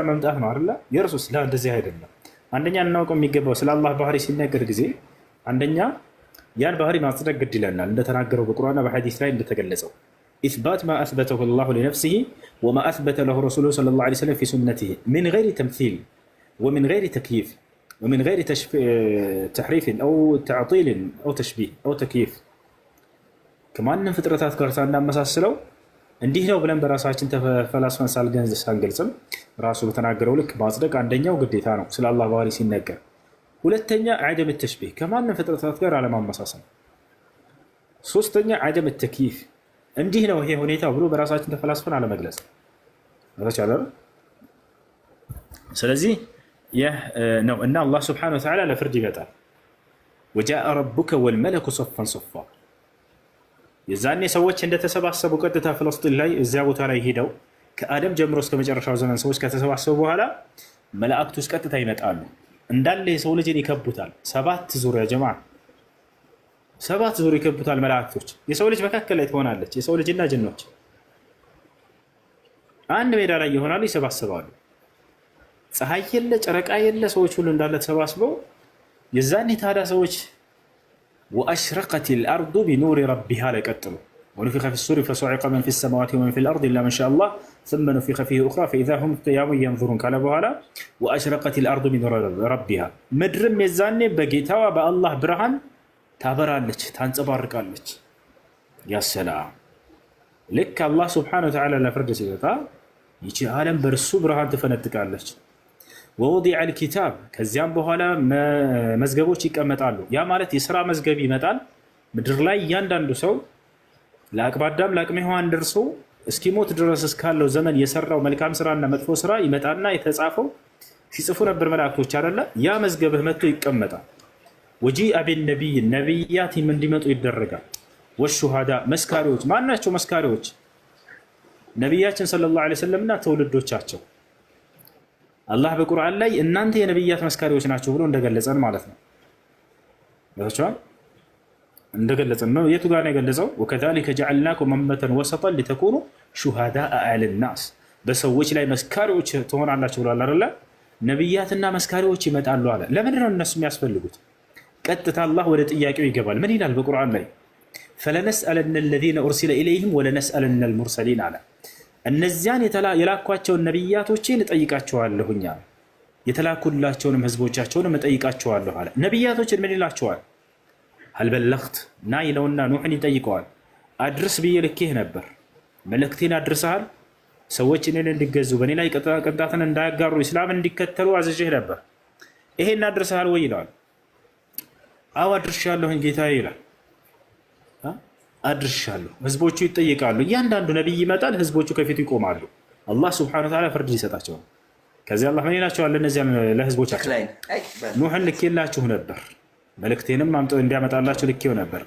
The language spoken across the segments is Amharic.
መምጣት ነው አይደለ? የእርሱስ እንደዚህ አይደለም። አንደኛ እናውቀው የሚገባው ስለ አላህ ባህሪ ሲነገር ጊዜ አንደኛ ያን ባህሪ ማጽደቅ ግድ ይለናል። እንደተናገረው በቁርአንና በሐዲስ ላይ እንደተገለጸው ኢስባት ማ አስበተሁ አላሁ ሊነፍሲሂ ወማ አስበተ ለሁ ረሱሉሁ ሰለላሁ ዐለይሂ ወሰለም ፊ ሱነቲሂ ሚን ገይሪ ተምሲል ወሚን ገይሪ ተክይፍ ወሚን ገይሪ ተሕሪፍን አው ተዕጢልን አው ተሽቢህ አው ተክይፍ ከማንም ፍጥረታት ጋር ሳናመሳስለው እንዲህ ነው ብለን በራሳችን ተፈላስፈን ሳንገልጽም ራሱ በተናገረው ልክ ማጽደቅ አንደኛው ግዴታ ነው ስለ አላህ ባህሪ ሲነገር። ሁለተኛ ዐደም ተሽቢህ ከማንም ፍጥረታት ጋር አለማመሳሰል። ሶስተኛ ዐደም ተክይፍ እንዲህ ነው ይሄ ሁኔታ ብሎ በራሳችን ተፈላስፈን አለመግለጽ ተቻለ። ስለዚህ ይህ ነው እና አላህ ሱብሓነሁ ወተዓላ ለፍርድ ይመጣል። ወጃአ ረቡከ ወልመለኩ ሶፈን ሶፋ የዛኔ ሰዎች እንደተሰባሰቡ ቀጥታ ፍልስጤም ላይ እዚያ ቦታ ላይ ሄደው ከአደም ጀምሮ እስከ መጨረሻው ዘመን ሰዎች ከተሰባሰቡ በኋላ መላእክቶች ቀጥታ ይመጣሉ። እንዳለ የሰው ልጅን ይከቡታል። 7 ዙር ያ ጀማዓ 7 ዙር ይከቡታል መላእክቶች። የሰው ልጅ መካከል ላይ ትሆናለች። የሰው ልጅና ጅኖች አንድ ሜዳ ላይ ይሆናሉ፣ ይሰባሰባሉ። ፀሐይ የለ ጨረቃ የለ፣ ሰዎች ሁሉ እንዳለ ተሰባስበው የዛኔ ታዲያ ሰዎች وأشرقت الأرض بنور ربها لقتلوا ونفخ في الصور فصعق من في السماوات ومن في الأرض إلا من شاء الله ثم نفخ فيه أخرى فإذا هم قيام ينظرون قال بهلا وأشرقت الأرض بنور ربها مدرم يزاني بقيتها بالله برهان تابرالك تنصبرقالك يا سلام لك الله سبحانه وتعالى لفرد سيتا يجي عالم برسو برهان تفنتقالك ወወዲዐ አልኪታብ ከዚያም በኋላ መዝገቦች ይቀመጣሉ። ያ ማለት የስራ መዝገብ ይመጣል። ምድር ላይ እያንዳንዱ ሰው ለአቅመ አዳም ለአቅመ ሔዋን ደርሶ እስኪሞት ድረስ እስካለው ዘመን የሰራው መልካም ስራና መጥፎ ስራ ይመጣና የተጻፈው ሲጽፉ ነበር መላእክቶች አይደለ? ያ መዝገብህ መጥቶ ይቀመጣል። ወጂአ ቢነቢይ ነቢያትም እንዲመጡ ይደረጋል። ወሹሃዳ መስካሪዎች ማናቸው? መስካሪዎች ነቢያችን ሰለላሁ ዐለይሂ ወሰለምና ትውልዶቻቸው አላህ በቁርአን ላይ እናንተ የነብያት መስካሪዎች ናቸው ብሎ እንደገለጸን ማለት ነው። ለታቻው እንደገለጸን ነው። የቱ ጋር ነው የገለጸው? ወከዛሊከ ጀዐልናኩም ኡመተን ወሰጠን ሊተኩኑ ሹሃዳአ ዐለል ናስ በሰዎች ላይ መስካሪዎች ትሆናላችሁ ብሏል አይደለ? ነብያትና መስካሪዎች ይመጣሉ አለ። ለምንድን ነው እነሱ የሚያስፈልጉት? ቀጥታ አላህ ወደ ጥያቄው ይገባል። ምን ይላል በቁርአን ላይ? ፈለነስአለነ الذين ارسل اليهم ولنسالن المرسلين አለ። እነዚያን የላኳቸውን ነብያቶችን እጠይቃቸዋለሁኛ የተላኩላቸውንም ህዝቦቻቸውንም እጠይቃቸዋለሁ አለ። ነብያቶችን ምን ይላቸዋል? هل بلغت ና ይለውና ኑህን ይጠይቀዋል። አድርስ ብዬ ልኬህ ነበር፣ መልእክቴን አድርሰሃል? ሰዎች እኔን እንዲገዙ በእኔ ላይ ቅንጣትን እንዳያጋሩ እስላምን እንዲከተሉ አዝዤህ ነበር፣ ይሄን አድርሰሃል ወይ ይለዋል። አዎ አድርሻለሁኝ ጌታዬ ይላል። አድርሻለሁ። ህዝቦቹ ይጠይቃሉ። እያንዳንዱ ነብይ ይመጣል፣ ህዝቦቹ ከፊቱ ይቆማሉ። አላህ ሱብሓነሁ ወተዓላ ፍርድ ይሰጣቸው። ከዚህ አላህ ምን ይላቸዋል? ለነዚያ ለህዝቦቻቸው ኑህን ልኬላችሁ ነበር፣ መልእክቴንም እንዲያመጣላችሁ ልኬው ነበር፣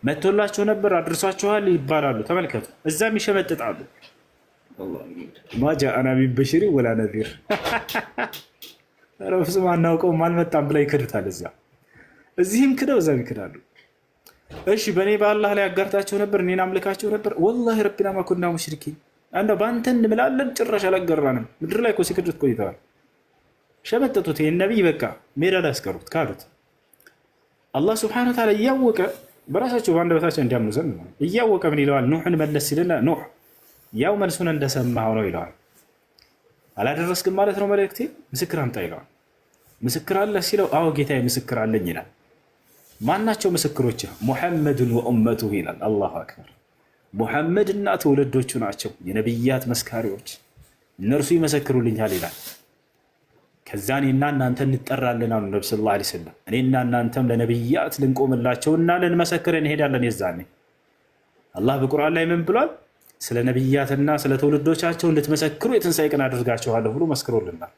መጥቶላችሁ ነበር፣ አድርሷችኋል ይባላሉ። ተመልከቱ፣ እዛም ይሸመጥጣሉ። ማ ጃአና ሚን በሽሪ ወላ ነዚር ረፍስም አናውቀውም አልመጣም ብላ ይክዱታል። እዚህም ክደው እዛም ይክዳሉ። እሺ በእኔ በአላህ ላይ አጋርታቸው ነበር፣ እኔን አምልካቸው ነበር። ወላሂ ረቢና ማ ኩና ሙሽሪኪን እንደው በአንተ እንምላለን ጭራሽ አላገራንም። ምድር ላይ እኮ ሲክዱት ቆይተዋል። ሸመጠጡት። ይህን ነቢይ በቃ ሜዳ ላይ ያስቀሩት ካሉት። አላህ ሱብሓነሁ ወተዓላ እያወቀ በራሳቸው በአንደበታቸው እንዲያምኑ ዘንድ እያወቀ ምን ይለዋል? ኑሕን መለስ ሲልና ኑሕ ያው መልሱን እንደሰማኸው ነው ይለዋል። አላደረስክም ማለት ነው መልእክቴ፣ ምስክር አምጣ ይለዋል። ምስክር አለ ሲለው አዎ ጌታዬ ምስክር አለኝ ይላል። ማናቸው ምስክሮች? ሙሐመድን ወኡመቱሁ ይላል። አላሁ አክበር። ሙሐመድና ትውልዶቹ ናቸው የነብያት መስካሪዎች፣ እነርሱ ይመሰክሩልኛል ይላል። ከዛ እኔና እናንተ እንጠራለን አሉ ነብዩ ሰለላሁ ዐለይሂ ወሰለም። እኔና እናንተም ለነብያት ልንቆምላቸውና ልንመሰክር እንሄዳለን። የዛኔ አላህ በቁርአን ላይ ምን ብሏል? ስለ ነብያትና ስለ ትውልዶቻቸው እንድትመሰክሩ የትንሣኤ ቀን አድርጋችኋለሁ ብሎ መስክሮልናል።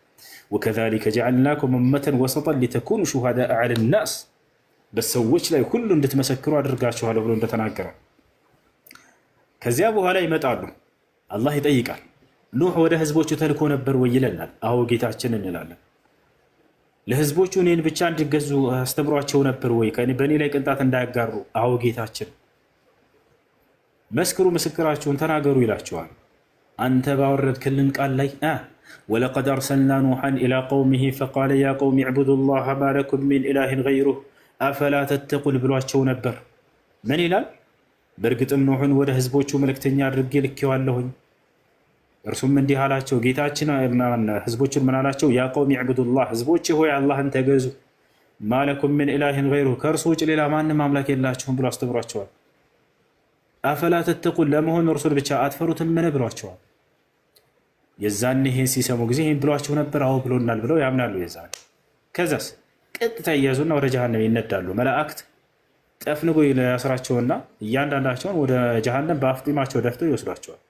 ወከዛሊከ ጀዐልናኩም ኡመተን ወሰጠን ሊተኩኑ ሹሃዳአ ዐለል ናስ በሰዎች ላይ ሁሉ እንድትመሰክሩ አድርጋችኋለሁ ብሎ እንደተናገረ። ከዚያ በኋላ ይመጣሉ። አላህ ይጠይቃል። ኑህ ወደ ህዝቦቹ ተልኮ ነበር ወይ ይለናል። አዎ ጌታችን እንላለን። ለህዝቦቹ እኔን ብቻ እንዲገዙ አስተምሯቸው ነበር ወይ? በእኔ ላይ ቅንጣት እንዳያጋሩ? አዎ ጌታችን። መስክሩ፣ ምስክራችሁን ተናገሩ ይላቸዋል። አንተ ባወረድክልን ቃል ላይ ወለቀድ አርሰልና ኑሐን ኢላ ቀውሚሂ ፈቃለ ያ ቀውሚ ዕቡዱ ላህ ማ ለኩም ሚን ኢላሂን ገይሩህ አፈላ ተተቁን ብሏቸው ነበር። ምን ይላል? በእርግጥም ኑሕን ወደ ህዝቦቹ መልእክተኛ አድርጌ ልኬዋለሁኝ። እርሱም እንዲህ አላቸው፣ ጌታችን ህዝቦችን ምን አላቸው? ያ ቀውሚ ዕቡዱላህ፣ ህዝቦች ሆይ አላህን ተገዙ፣ ማለኩም ምን ኢላሂን ገይሩህ፣ ከእርሱ ውጭ ሌላ ማንም አምላክ የላችሁም ብሎ አስተምሯቸዋል። አፈላ ተተቁን፣ ለመሆን እርሱን ብቻ አትፈሩትም ምን ብሏቸዋል። የዛን ይሄን ሲሰሙ ጊዜ ይህን ብሏቸው ነበር፣ አዎ ብሎናል ብለው ያምናሉ። የዛን ከዛስ ቀጥታ እያዙና ወደ ጀሃነም ይነዳሉ። መላእክት ጠፍንጎ ያስራቸውና እያንዳንዳቸውን ወደ ጀሃነም በአፍጢማቸው ደፍተው ይወስዷቸዋል።